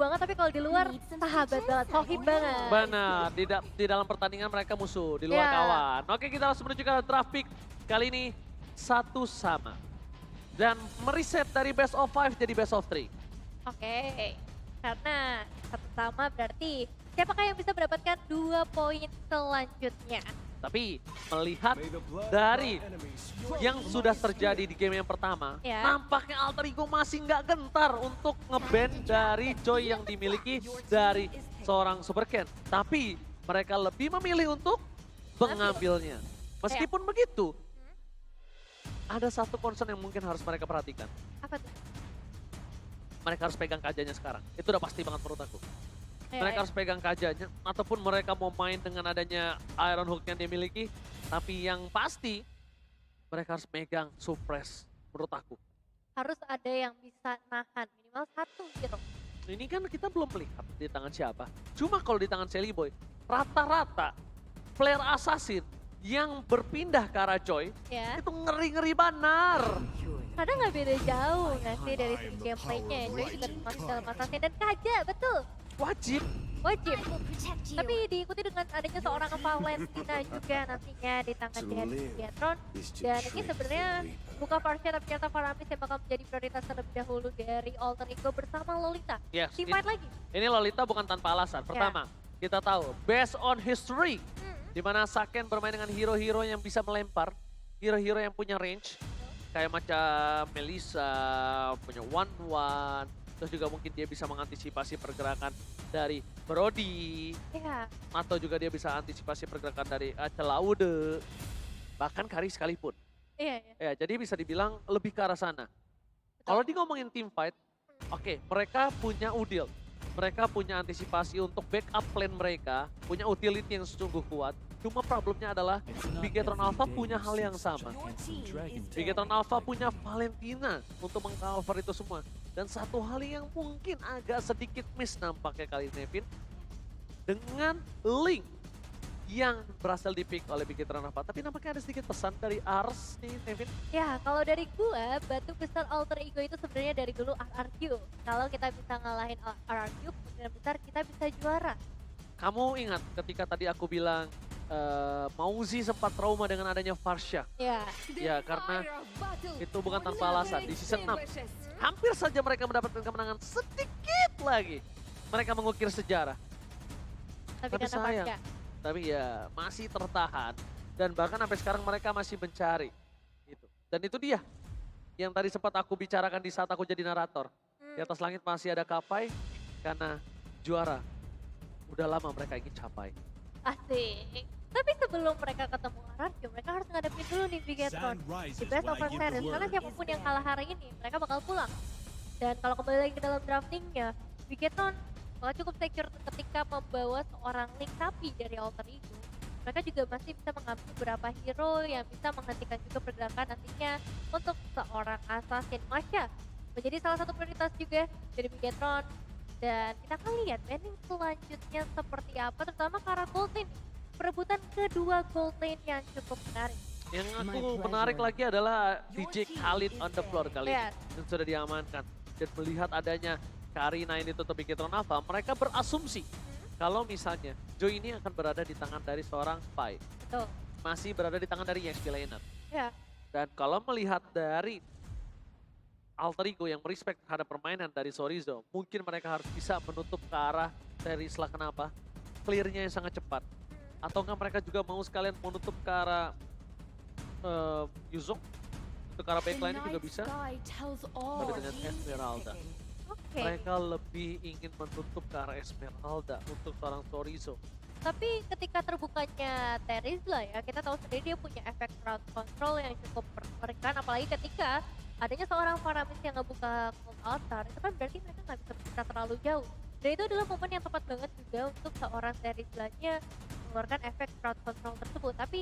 banget tapi kalau di luar sahabat banget, sohib banget. Benar, di dalam pertandingan mereka musuh, di luar Ya. kawan. Oke, kita langsung menuju ke draft pick. Kali ini satu sama. Dan mereset dari best of 5 jadi best of 3. Oke, karena satu sama berarti siapakah yang bisa mendapatkan 2 poin selanjutnya? Tapi melihat dari yang sudah terjadi di game yang pertama, Ya. nampaknya Alter Ego masih nggak gentar untuk nge-ban dari Joy yang dimiliki dari seorang Super Ken. Tapi mereka lebih memilih untuk mengambilnya. Meskipun begitu, ada satu concern yang mungkin harus mereka perhatikan. Apa tuh? Mereka harus pegang kajanya sekarang. Itu udah pasti banget menurut aku. Ya, Mereka ya. harus pegang kajanya, ataupun mereka mau main dengan adanya Iron Hook yang dimiliki. Tapi yang pasti, mereka harus megang suppress, menurut aku. Harus ada yang bisa nahan, minimal satu hero. Ini kan kita belum melihat di tangan siapa. Cuma kalau di tangan Shelly Boy, rata-rata player assassin yang berpindah ke arah Joy, Ya, itu ngeri-ngeri banar. karena nggak beda jauh nggak sih dari segi gameplaynya. Joy juga termasuk dalam assassin dan Kaja, betul. Wajib. Wajib. Tapi diikuti dengan adanya seorang Valentina juga nantinya di tangan dari Biatron. Dan ini sebenarnya bukan Varsha tapi ternyata Faramis yang bakal menjadi prioritas terlebih dahulu dari Alter Ego bersama Lolita. Yes, Teamfight lagi. ini Lolita bukan tanpa alasan. Pertama, kita tahu based on history, di mana Saken bermain dengan hero-hero yang bisa melempar, hero-hero yang punya range, kayak macam Melissa, punya One, terus juga mungkin dia bisa mengantisipasi pergerakan dari Brody, Ya, atau juga dia bisa antisipasi pergerakan dari Celaude, bahkan Kari sekalipun. iya, iya. Ya, jadi bisa dibilang lebih ke arah sana. Kalau di ngomongin team fight, oke, mereka punya udil. Mereka punya antisipasi untuk backup plan mereka, punya utility yang sungguh kuat. Cuma problemnya adalah Bigetron Alpha punya hal yang sama. Bigetron Alpha punya Valentina untuk mengcover itu semua. Dan satu hal yang mungkin agak sedikit miss nampaknya kali ini, Nevin, dengan Link yang berhasil dipick oleh Bigetron Alpha. Tapi nampaknya ada sedikit pesan dari Ars nih, Nevin. Ya, kalau dari gua, batu besar Alter Ego itu sebenarnya dari dulu RRQ. Kalau kita bisa ngalahin RRQ, kemungkinan besar kita bisa juara. Kamu ingat ketika tadi aku bilang Mauzi sempat trauma dengan adanya Varsha. Ya, Ya, karena itu bukan tanpa alasan. Di season 6, hampir saja mereka mendapatkan kemenangan sedikit lagi. Mereka mengukir sejarah. tapi Tapi karena sayang. Varsha. Tapi ya masih tertahan. Dan bahkan sampai sekarang mereka masih mencari. Gitu. Dan itu dia yang tadi sempat aku bicarakan di saat aku jadi narator. Di atas langit masih ada Kapai karena juara. Udah lama mereka ingin capai. Asik. Tapi sebelum mereka ketemu RRQ, mereka harus ngadepin dulu nih Bigetron di best of series. Karena siapapun yang kalah hari ini, mereka bakal pulang. Dan kalau kembali lagi ke dalam draftingnya, Bigetron bakal cukup secure ketika membawa seorang Link Sapi dari Alter Ego. Mereka juga masih bisa mengambil beberapa hero yang bisa menghentikan juga pergerakan nantinya untuk seorang assassin. Masya menjadi salah satu prioritas juga dari Bigetron. Dan kita akan lihat banding selanjutnya seperti apa, terutama ke arah gold lane. Perebutan kedua gold lane yang cukup menarik. Yang aku menarik lagi adalah DJ Khalid on the floor kali ini. Yes. Yang sudah diamankan. Dan melihat adanya Karina ini tutup Bigetron Alpha, mereka berasumsi kalau misalnya Joy ini akan berada di tangan dari seorang spy. Betul. Masih berada di tangan dari EXP laner. Ya, Dan kalau melihat dari Alter Ego yang merespek terhadap permainan dari Sorizo, mungkin mereka harus bisa menutup ke arah dari setelah kenapa clearnya yang sangat cepat. Atau enggak mereka juga mau sekalian menutup ke arah Yuzong, untuk ke arah backline juga bisa. Tapi dengan Esmeralda, oke. mereka lebih ingin menutup ke arah Esmeralda untuk seorang Sorizo. Tapi ketika terbukanya Terizla ya, kita tahu sendiri dia punya efek crowd control yang cukup mengerikan. Apalagi ketika adanya seorang Faramis yang ngebuka Cold Altar, itu kan berarti mereka nggak bisa bergerak terlalu jauh. Dan itu adalah momen yang tepat banget juga untuk seorang Terizlanya mengeluarkan efek crowd control tersebut. Tapi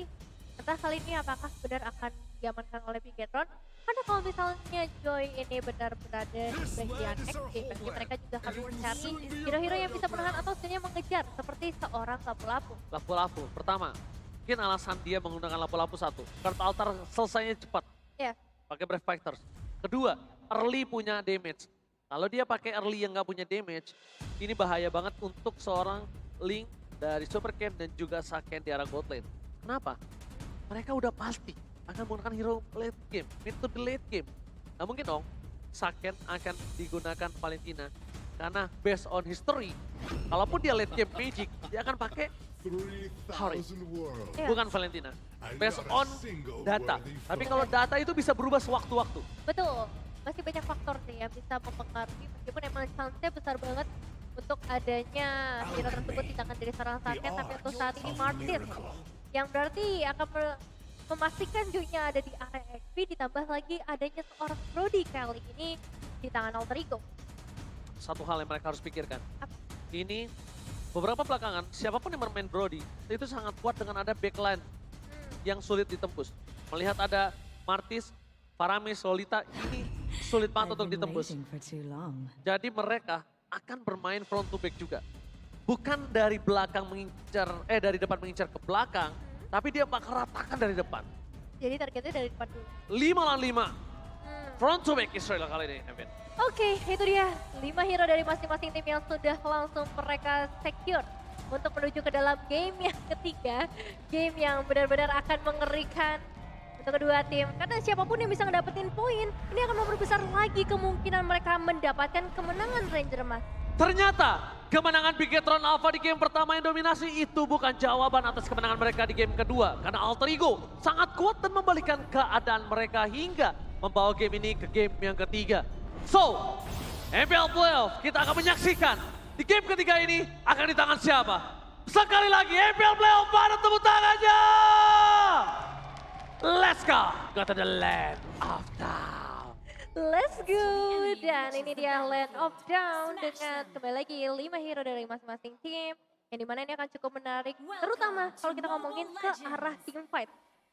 entah kali ini apakah benar akan diamankan oleh Bigetron. Karena kalau misalnya Joy ini benar berada di bagian XP, berarti mereka juga harus mencari hero-hero yang bisa menahan atau sebenarnya mengejar seperti seorang lapu-lapu. Lapu-lapu, pertama, mungkin alasan dia menggunakan lapu-lapu satu, Card Altar selesainya cepat. Ya, Pakai Brave Fighters. Kedua, early punya damage. Kalau dia pakai early yang nggak punya damage, ini bahaya banget untuk seorang Link dari Super Ken dan juga Saken di arah bot lane. Kenapa? Mereka udah pasti akan menggunakan hero late game, mid to the late game. Nah mungkin dong, Saken akan digunakan Valentina. Karena based on history, kalaupun dia late game Magic, dia akan pakai Hari, bukan Valentina. Based on data. Tapi kalau data itu bisa berubah sewaktu-waktu. Betul, masih banyak faktor sih yang bisa mempengaruhi meskipun emang chance-nya besar banget untuk adanya hero tersebut di tangan dari seorang Saken, tapi untuk saat ini Martin yang berarti akan memastikan joy-nya ada di area XP, ditambah lagi adanya seorang Brody kali ini di tangan Alter Ego. Satu hal yang mereka harus pikirkan. Ini beberapa belakangan, siapapun yang bermain Brody, itu sangat kuat dengan ada backline yang sulit ditembus. Melihat ada Martis, Paramis, Lolita, ini sulit banget untuk ditembus. Jadi mereka akan bermain front to back juga. Bukan dari belakang mengincar, dari depan mengincar ke belakang, tapi dia bakal ratakan dari depan. Jadi targetnya dari depan dulu. 5 lawan 5. Front to back Israel kali ini, Evan. Oke, itu dia 5 hero dari masing-masing tim yang sudah langsung mereka secure untuk menuju ke dalam game yang ketiga. Game yang benar-benar akan mengerikan untuk kedua tim. Karena siapapun yang bisa ngedapetin poin, ini akan memperbesar lagi kemungkinan mereka mendapatkan kemenangan Ranger emas. Ternyata kemenangan Bigetron Alpha di game pertama yang dominasi itu bukan jawaban atas kemenangan mereka di game kedua. Karena Alter Ego sangat kuat dan membalikan keadaan mereka hingga membawa game ini ke game yang ketiga. So, MPL Playoff kita akan menyaksikan di game ketiga ini akan di tangan siapa? Sekali lagi MPL Playoff, pada tepuk tangannya! Let's go to the land of down. Let's go, dan ini dia Land of Down dengan kembali lagi 5 hero dari masing-masing tim. Yang dimana ini akan cukup menarik, terutama kalau kita ngomongin ke arah team fight.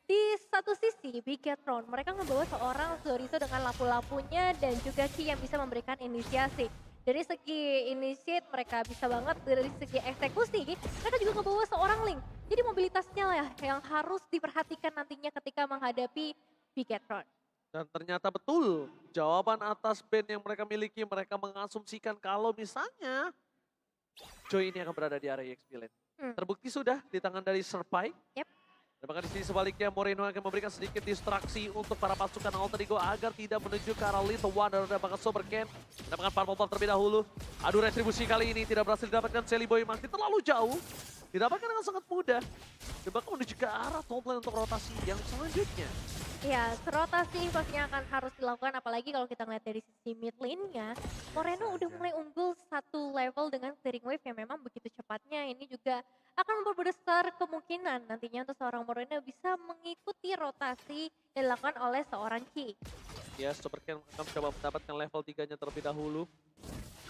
Di satu sisi, Bigetron, mereka membawa seorang Zorizo dengan lampu-lampunya dan juga Ki yang bisa memberikan inisiasi. Dari segi initiate mereka bisa banget, dari segi eksekusi mereka juga membawa seorang Link. Jadi mobilitasnya lah yang harus diperhatikan nantinya ketika menghadapi Bigetron. Dan ternyata betul, jawaban atas band yang mereka miliki, mereka mengasumsikan kalau misalnya Joy ini akan berada di area EXP lane. Terbukti sudah di tangan dari Serpai. Yep. Dan bahkan di sini sebaliknya Moreno akan memberikan sedikit distraksi untuk para pasukan Alter Ego agar tidak menuju ke arah Little Wonder dan bahkan Super Ken. Mendapatkan Purple Buff terlebih dahulu. Adu retribusi kali ini tidak berhasil didapatkan. Sally Boy masih terlalu jauh. Didapatkan dengan sangat mudah. Dan bahkan menuju ke arah top lane untuk rotasi yang selanjutnya. Ya, rotasi pastinya akan harus dilakukan, apalagi kalau kita ngeliat dari sisi mid lane-nya. Moreno udah mulai unggul satu level dengan clearing wave yang memang begitu cepatnya. Ini juga akan memperbesar kemungkinan nantinya untuk seorang Moreno bisa mengikuti rotasi yang dilakukan oleh seorang Ki. Ya, Super Ken akan coba mendapatkan level 3-nya terlebih dahulu.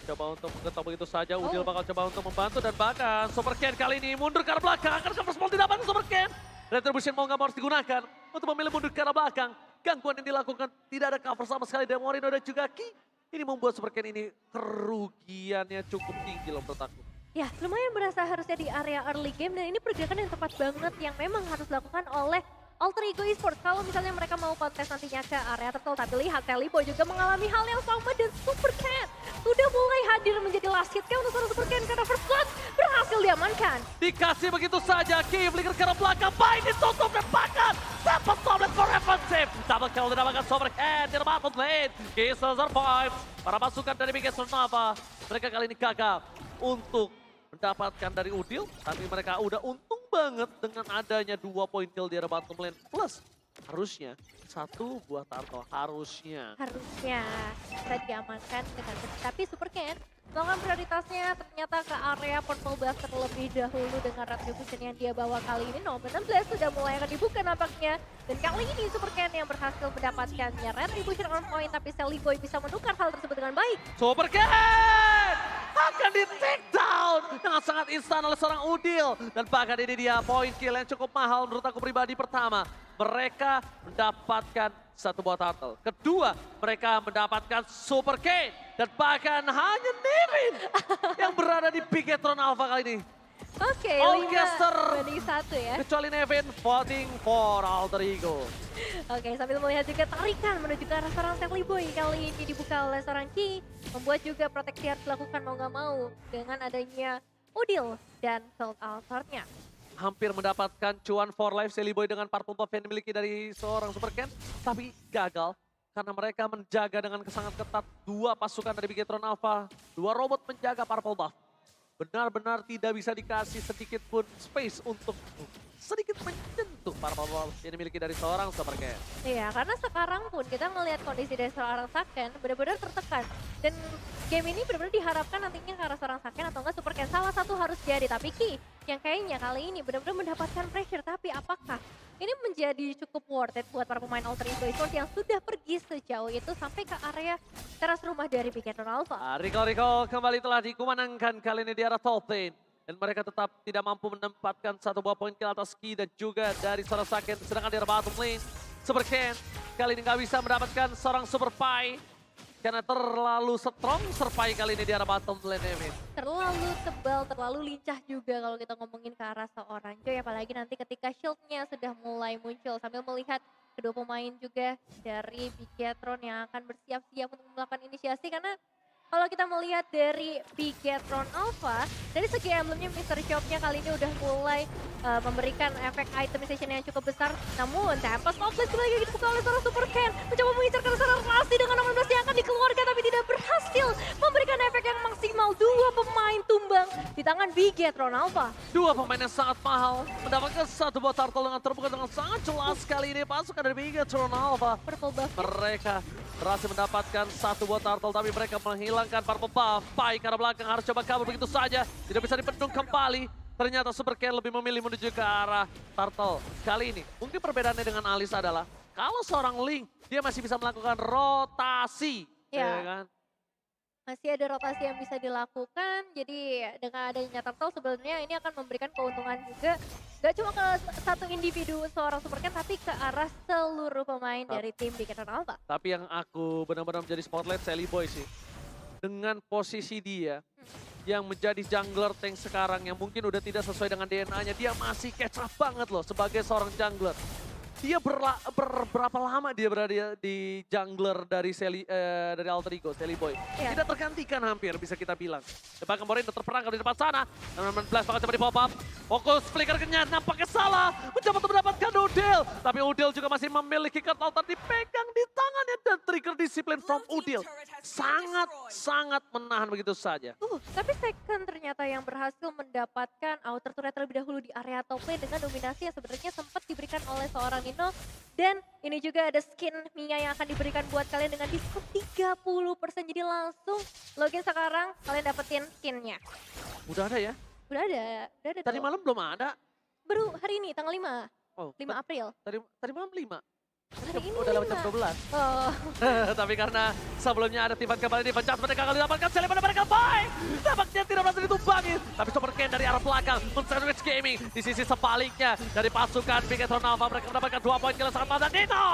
Coba untuk mengetok begitu saja, Udil bakal coba untuk membantu dan bahkan Super Ken kali ini mundur ke arah belakang. Akan cover small didapatkan Super Ken. Retribution mau nggak mau harus digunakan untuk memilih mundur ke arah belakang. Gangguan yang dilakukan tidak ada cover sama sekali dari Moreno dan juga Ki. Ini membuat Super Ken ini kerugiannya cukup tinggi loh menurut aku. Ya, lumayan berasa harusnya di area early game dan ini pergerakan yang tepat banget yang memang harus dilakukan oleh Alter Ego Esports. Kalau misalnya mereka mau kontes nantinya ke area tertentu, tapi lihat Sally Boy juga mengalami hal yang sama dan Super Ken sudah mulai hadir menjadi last hit untuk seorang Super Ken karena first blood berhasil diamankan. Dikasih begitu saja, Ki flicker ke arah belakang, baik ditutup dan bahkan dapat tablet for offensive. Double kill didapatkan Super Ken di bottom lane. Ki survive. Para pasukan dari Bigetron Alpha, mereka kali ini gagal untuk mendapatkan dari Udil, tapi mereka udah untung banget dengan adanya 2 poin kill di arah bottom lane. Plus, harusnya 1 buah turtle, harusnya Bisa diamankan dengan benar. Tapi Super Ken melakukan prioritasnya ternyata ke area Purple Blast terlebih dahulu dengan retribution yang dia bawa kali ini. Nomor 16 sudah mulai akan dibuka nampaknya. Dan kali ini Super Ken yang berhasil mendapatkannya retribution on point, tapi Sally Boy bisa menukar hal tersebut dengan baik. Super Ken akan di take down dengan sangat instan oleh seorang Udil. Dan bahkan ini dia poin kill yang cukup mahal menurut aku pribadi. Pertama, mereka mendapatkan 1 buah turtle. Kedua, mereka mendapatkan Super Ken. Dan bahkan hanya Nirin yang berada di Bigetron Alpha kali ini. Oke, Orchester. 5-1 ya. Kecuali Nevin voting for Alter Ego. Oke, sambil melihat juga tarikan menuju ke arah seorang Sadly Boy. Kali ini dibuka oleh seorang Ki. Membuat juga proteksi harus dilakukan mau nggak mau. Dengan adanya Udil dan Field Altar-nya. Hampir mendapatkan cuan for life Sadly Boy dengan purple buff yang dimiliki dari seorang Super Ken. Tapi gagal. Karena mereka menjaga dengan sangat ketat. Dua pasukan dari Bigetron Alpha. Dua robot menjaga purple buff. Benar-benar tidak bisa dikasih sedikit pun space untuk sedikit menyentuh purple buff yang dimiliki dari seorang Super Ken. Iya, karena sekarang pun kita melihat kondisi dari seorang Saken benar-benar tertekan. Dan game ini benar-benar diharapkan nantinya ke arah seorang Saken atau enggak Super Ken. Salah satu harus jadi, tapi Ki yang kayaknya kali ini benar-benar mendapatkan pressure. Tapi apakah ini menjadi cukup worth it buat para pemain Alter Ego Esports yang sudah pergi sejauh itu sampai ke area teras rumah dari Bigetron Alpha? Rico kembali telah dikumandangkan kali ini di arah top lane. Dan mereka tetap tidak mampu menempatkan satu buah poin kill atas Ki dan juga dari seorang Saken. Sedangkan di arah bottom lane, Super Ken kali ini nggak bisa mendapatkan seorang Super Pai. Karena terlalu strong Serpai kali ini di arah bottom lane Emin. Terlalu tebal, terlalu lincah juga kalau kita ngomongin ke arah seorang Joy. Apalagi nanti ketika shieldnya sudah mulai muncul. Sambil melihat kedua pemain juga dari Bigetron yang akan bersiap-siap untuk melakukan inisiasi. Karena kalau kita melihat dari Bigetron Alpha, dari segi emblemnya Mystery Shop-nya kali ini udah mulai memberikan efek itemization yang cukup besar. Namun Tempest Outlet kembali dibuka oleh seorang Super Ken. Mencoba mengincar ke seorang Rasti dengan 16 yang akan dikeluarkan tapi tidak berhasil memberikan efek yang maksimal. Dua pemain tumbang di tangan Bigetron Alpha. Dua pemain yang sangat mahal mendapatkan satu buah turtle dengan terbuka dengan sangat jelas kali ini pasukan dari Bigetron Alpha. Purple buff. Mereka berhasil mendapatkan satu buah turtle tapi mereka menghilangkan purple buff. Pai ke arah belakang harus coba kabur begitu saja. Tidak bisa dibendung kembali. Ternyata Super Ken lebih memilih menuju ke arah turtle. Kali ini mungkin perbedaannya dengan Alice adalah kalau seorang Link dia masih bisa melakukan rotasi. Ya. Ya kan? Masih ada rotasi yang bisa dilakukan, jadi dengan adanya turtle sebenarnya ini akan memberikan keuntungan juga. Gak cuma ke satu individu seorang Super Ken, tapi ke arah seluruh pemain dari tim Bigetron Alpha. Tapi yang aku benar-benar menjadi spotlight Sadly Boy sih. Dengan posisi dia yang menjadi jungler tank sekarang yang mungkin udah tidak sesuai dengan DNA-nya. Dia masih catch up banget loh sebagai seorang jungler. Dia berapa lama dia berada di jungler dari dari Alter Ego, Sadly Boy. Iya. Tidak tergantikan hampir bisa kita bilang. Bahkan Morin terperangkap di depan sana. 16 bakal coba di pop up. Fokus flickernya nampaknya salah. Mencoba untuk mendapatkan Udil. Tapi Udil juga masih memiliki Altar dipegang di tangannya. Dan trigger disiplin from Udil. Sangat menahan begitu saja. Tapi Second ternyata yang berhasil mendapatkan outer turret terlebih dahulu di area top lane dengan dominasi yang sebenarnya sempat diberikan oleh seorang Nino. Dan ini juga ada skin Mia yang akan diberikan buat kalian dengan diskon 30%. Jadi langsung login sekarang kalian dapetin skinnya. Udah ada ya? Udah ada Tadi tuh. malam belum ada. Baru hari ini tanggal 5. Oh, 5 April. Tadi malam 5. Hari ini Udah lewat jam 5. 12. Oh. Tapi karena sebelumnya ada Tivan kembali di pencet mereka kali dapatkan Sele pada mereka baik. Tampaknya tidak berhasil ditumbangin. Tapi Super Ken dari arah belakang men-sandwich gaming. Di sisi sebaliknya dari pasukan Bigetron Alpha mereka mendapatkan 2 poin kill sangat mantap. Dito!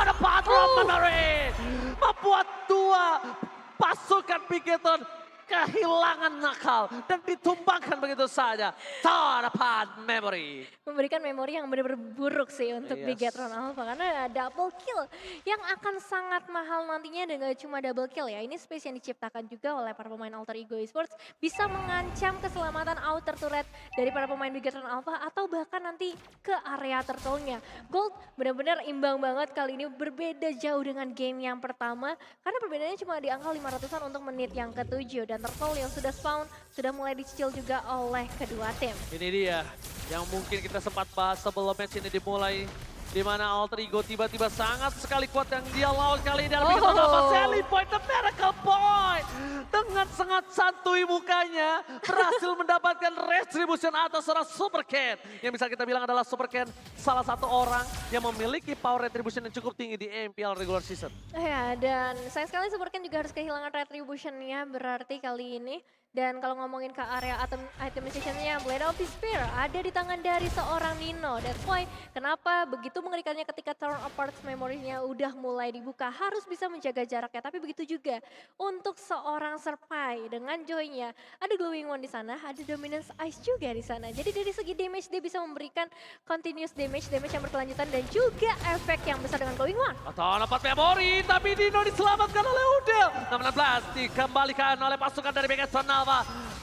Depan Roman Mary! Membuat 2 pasukan Bigetron kehilangan nakal dan ditumbangkan begitu saja. Depan Memory. Memberikan memori yang benar-benar buruk sih untuk Yes. Bigetron Alpha karena double kill yang akan sangat mahal nantinya dan gak cuma double kill ya. Ini space yang diciptakan juga oleh para pemain Alter Ego Esports bisa mengancam keselamatan outer turret dari para pemain Bigetron Alpha atau bahkan nanti ke area turtle-nya. Gold benar-benar imbang banget kali ini, berbeda jauh dengan game yang pertama karena perbedaannya cuma di angka 500-an untuk menit yang ke-7 dan turtle yang sudah spawn sudah mulai dicicil juga oleh kedua tim. Ini dia yang mungkin kita sempat bahas sebelum match ini dimulai. Di mana Alter Ego tiba-tiba sangat sekali kuat yang dia lawan kali ini. Dalam Sadly Boy, the miracle boy. Dengan sangat santuy mukanya berhasil mendapatkan retribution atas seorang Super Ken. Yang bisa kita bilang adalah Super Ken salah satu orang yang memiliki power retribution yang cukup tinggi di MPL regular season. Ya, dan sayang sekali Super Ken juga harus kehilangan retribution-nya berarti kali ini. Dan kalau ngomongin ke area itemization-nya, Blade of Despair ada di tangan dari seorang Nino. That's why kenapa begitu mengerikannya ketika Turn Apart Memory-nya udah mulai dibuka, harus bisa menjaga jaraknya. Tapi begitu juga untuk seorang Serpai dengan Joy-nya. Ada Glowing One di sana, ada Dominance Ice juga di sana. Jadi dari segi damage dia bisa memberikan continuous damage yang berkelanjutan dan juga efek yang besar dengan Glowing One. Atau dapat memori, tapi Nino diselamatkan oleh Udel. 16 dikembalikan oleh pasukan dari Megatron Alpha.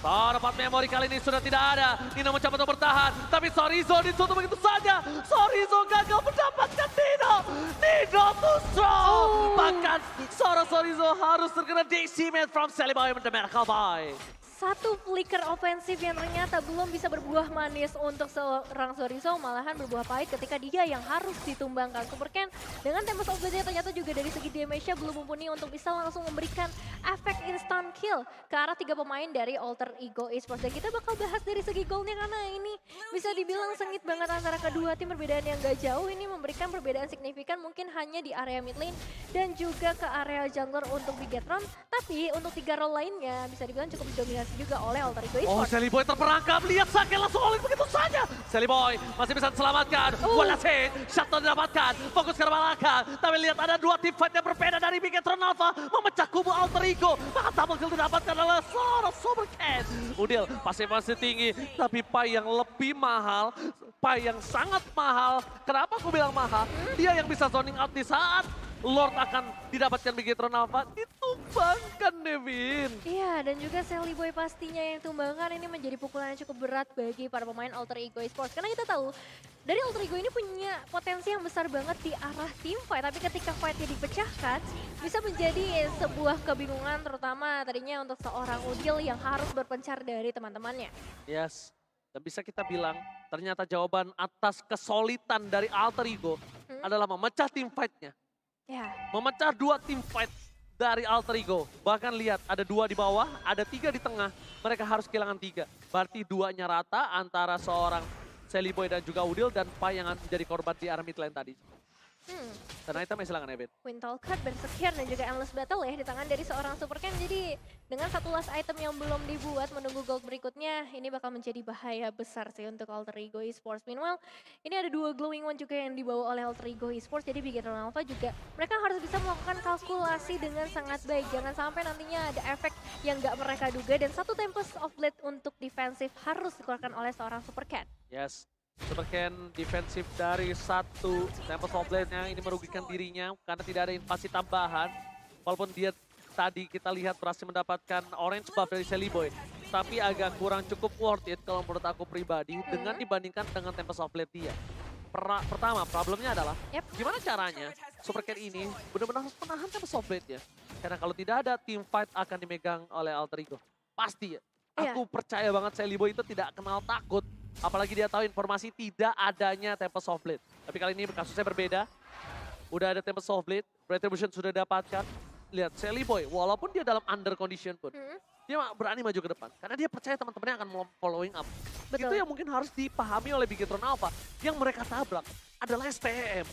Dapat memori kali ini sudah tidak ada. Nino mencoba untuk bertahan, tapi Sorizo ditutup begitu saja. Sorizo gagal mendapatkan Nino. Nino too strong. Bahkan seorang Sorizo harus terkena decimate from Celiboy the Miracle Boy. Satu flicker ofensif yang ternyata belum bisa berbuah manis untuk seorang Sorizo, malahan berbuah pahit ketika dia yang harus ditumbangkan. Super Ken dengan Tempest of Blade ternyata juga dari segi damage-nya belum mumpuni untuk bisa langsung memberikan efek instant kill ke arah 3 pemain dari Alter Ego Esports. Dan kita bakal bahas dari segi goalnya karena ini bisa dibilang sengit banget antara kedua tim, perbedaan yang gak jauh. Ini memberikan perbedaan signifikan mungkin hanya di area mid lane dan juga ke area jungler untuk Bigetron. Tapi untuk 3 role lainnya bisa dibilang cukup didominasi juga oleh Alter Ego Oh, Esports. Celiboy terperangkap, lihat Sake langsung oleh begitu saja. Celiboy masih bisa diselamatkan, one last hit, shutdown didapatkan, fokus ke belakang. Tapi lihat ada 2 tim fight yang berbeda dari Bigetron Alpha, memecah kubu Alter Ego. Maka double kill didapatkan oleh seorang Super Ken. Udil masih tinggi, tapi Pai yang lebih mahal, Pai yang sangat mahal. Kenapa aku bilang mahal? Dia yang bisa zoning out di saat Lord akan didapatkan Bigetron Alpha, ditumbangkan Devin. Iya, dan juga Celiboy pastinya yang tumbangkan ini menjadi pukulan yang cukup berat bagi para pemain Alter Ego Esports. Karena kita tahu, dari Alter Ego ini punya potensi yang besar banget di arah team fight. Tapi ketika fightnya dipecahkan, bisa menjadi sebuah kebingungan terutama tadinya untuk seorang Udil yang harus berpencar dari teman-temannya. Yes, dan bisa kita bilang ternyata jawaban atas kesulitan dari Alter Ego adalah memecah team fight-nya. Ya, Memecah 2 team fight dari Alter Ego. Bahkan lihat ada 2 di bawah, ada 3 di tengah. Mereka harus kehilangan 3. Berarti 2-nya rata antara seorang Celiboy dan juga Udil dan Pai yang menjadi korban di arah mid lane tadi. Dan itemnya silakan Ebit. Windtalker, Berserker, dan juga Endless Battle ya di tangan dari seorang Super Ken. Jadi dengan satu last item yang belum dibuat menunggu gold berikutnya, ini bakal menjadi bahaya besar sih untuk Alter Ego Esports. Meanwhile, ini ada 2 Glowing One juga yang dibawa oleh Alter Ego Esports. Jadi Bigetron Alpha juga mereka harus bisa melakukan kalkulasi dengan sangat baik. Jangan sampai nantinya ada efek yang gak mereka duga. Dan satu Tempest of Blade untuk defensif harus dikeluarkan oleh seorang Super Ken. Yes. Super Ken defensif dari 1 Tempest of Blade-nya ini merugikan dirinya karena tidak ada invasi tambahan. Walaupun dia tadi kita lihat berhasil mendapatkan orange buff dari Celiboy. Tapi agak kurang cukup worth it kalau menurut aku pribadi dengan dibandingkan dengan Tempest of Blade dia. Pertama, problemnya adalah gimana caranya Super Ken ini benar-benar harus menahan Tempest of Blade-nya. Karena kalau tidak ada team fight akan dimegang oleh Alter Ego. Pasti ya. Aku percaya banget Celiboy itu tidak kenal takut. Apalagi dia tahu informasi tidak adanya Tempest of Blade. Tapi kali ini kasusnya berbeda. Udah ada Tempest of Blade, Retribution sudah dapatkan. Lihat Celiboy, walaupun dia dalam under condition pun, dia berani maju ke depan. Karena dia percaya teman-temannya akan following up. Betul. Itu yang mungkin harus dipahami oleh Bigetron Alpha. Yang mereka tabrak adalah STM.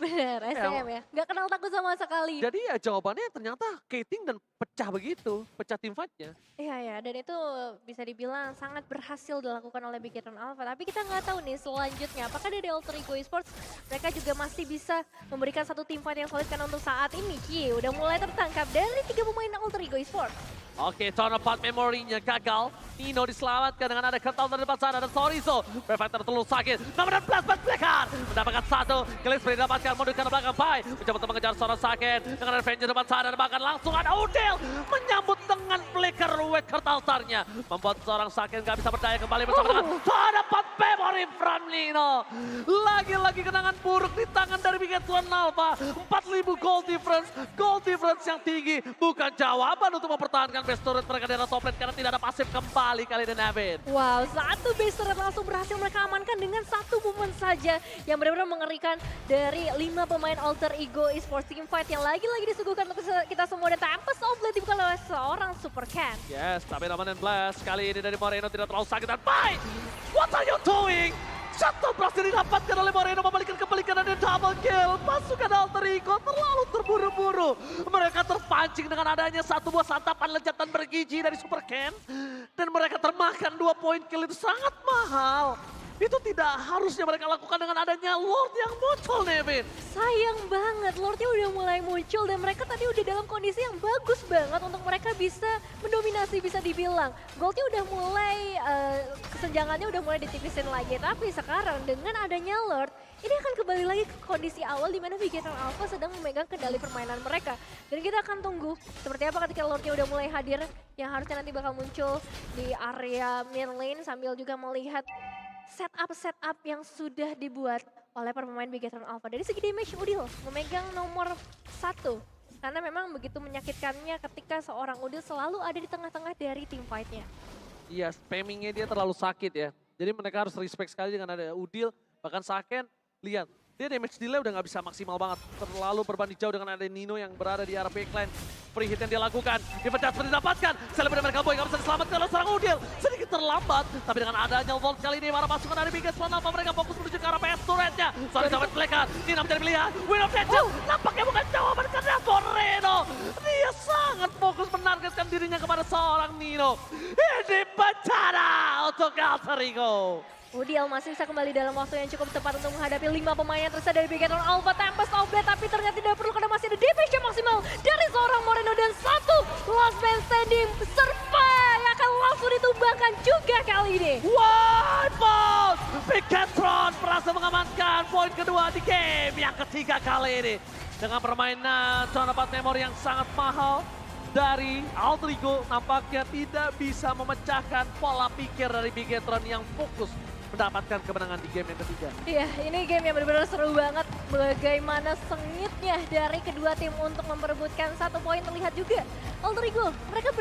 Bener, STM ya. Gak kenal takut sama sekali. Jadi ya jawabannya ternyata Kating dan pecah begitu, pecah team fight-nya. Iya ya, dan itu bisa dibilang sangat berhasil dilakukan oleh Bigetron Alpha. Tapi kita nggak tahu nih selanjutnya, apakah dari Alter Ego Esports mereka juga masih bisa memberikan satu team fight yang solid. Karena untuk saat ini Ki udah mulai tertangkap dari 3 pemain Alter Ego Esports. Oke, turn apart memorinya gagal. Nino diselamatkan dengan ada kental dari depan sana dan Sorizo. Prefector terlalu sakit. Namun dan plasma Blackheart mendapatkan 1. Killings didapatkan mundur ke belakang Pai. Mencoba untuk mengejar seorang sakit. Dengan Avenger depan sana dan bahkan langsung ada Udil. Menyambut dengan flicker Wet Altarnya. Membuat seorang sakit nggak bisa berdaya kembali bersama dengan turn apart memory from Nino. Lagi-lagi kenangan buruk di tangan dari Bigetron Alpha. 4.000 gold difference. Gold difference yang tinggi. Bukan jawaban untuk mempertahankan base turret mereka di atas top lane karena tidak ada pasif kembali kali ini David. Wow, satu base turret langsung berhasil mereka amankan dengan satu movement saja yang benar-benar mengerikan dari 5 pemain Alter Ego Esports team fight yang lagi-lagi disuguhkan untuk kita semua. Dan Tempest of Blade dibuka oleh seorang Super Ken. Yes, tapi Raman and Blast kali ini dari Moreno tidak terlalu sakit dan Pai! What are you doing? Shutdown berhasil didapatkan oleh Moreno, membalikan kebalikan dan double kill. Pasukan Alter Ego terlalu terburu-buru. Mereka terpancing dengan adanya satu buah santapan lezatan bergizi dari Super Ken. Dan mereka termakan 2 poin kill itu sangat mahal. Itu tidak harusnya mereka lakukan dengan adanya Lord yang muncul, Nevin. Sayang banget, Lordnya udah mulai muncul dan mereka tadi udah dalam kondisi yang bagus banget untuk mereka bisa mendominasi bisa dibilang. Goldnya udah mulai, kesenjangannya udah mulai ditipisin lagi. Tapi sekarang dengan adanya Lord, ini akan kembali lagi ke kondisi awal di mana Vigetron Alpha sedang memegang kendali permainan mereka. Dan kita akan tunggu seperti apa ketika Lordnya udah mulai hadir yang harusnya nanti bakal muncul di area mid lane sambil juga melihat setup yang sudah dibuat oleh pemain Vigetron Alpha. Dari segi damage, Udil memegang nomor 1. Karena memang begitu menyakitkannya ketika seorang Udil selalu ada di tengah-tengah dari team fight-nya. Iya, spammingnya dia terlalu sakit ya. Jadi mereka harus respect sekali dengan ada Udil. Bahkan Saken, lihat. Dia damage delay udah gak bisa maksimal banget. Terlalu berbanding jauh dengan ada Nino yang berada di arah backline. Free hit yang dia lakukan. Defense seperti didapatkan. Celebrate mereka boy gak bisa diselamatkan oleh seorang Udil. Sedikit terlambat. Tapi dengan adanya Volt kali ini para pasukan dari Biggest One Alpha mereka fokus menuju ke arah PS turretnya. Sorry sahabat Flekan. Nina menjadi pilihan. Win of Nature. Nampaknya bukan jawaban karena Moreno. Dia sangat fokus menargetkan dirinya kepada seorang Nino. Ini bencana untuk Alter Ego. Udil masih bisa kembali dalam waktu yang cukup tepat untuk menghadapi 5 pemain yang tersisa dari Vigetron Alpha. Tempest of Blade, tapi ternyata tidak perlu karena masih ada damage yang maksimal dari seorang Moreno. Dan satu last man standing survive akan langsung ditumbangkan juga kali ini. Wipeout! Vigetron berhasil mengamankan poin kedua di game yang ketiga kali ini. Dengan permainan zona 4 memori yang sangat mahal dari Alter Ego, nampaknya tidak bisa memecahkan pola pikir dari Vigetron yang fokus mendapatkan kemenangan di game yang ketiga. Iya, ini game yang benar-benar seru banget. Bagaimana sengitnya dari kedua tim untuk memperebutkan 1 poin terlihat juga. Alter Ego, mereka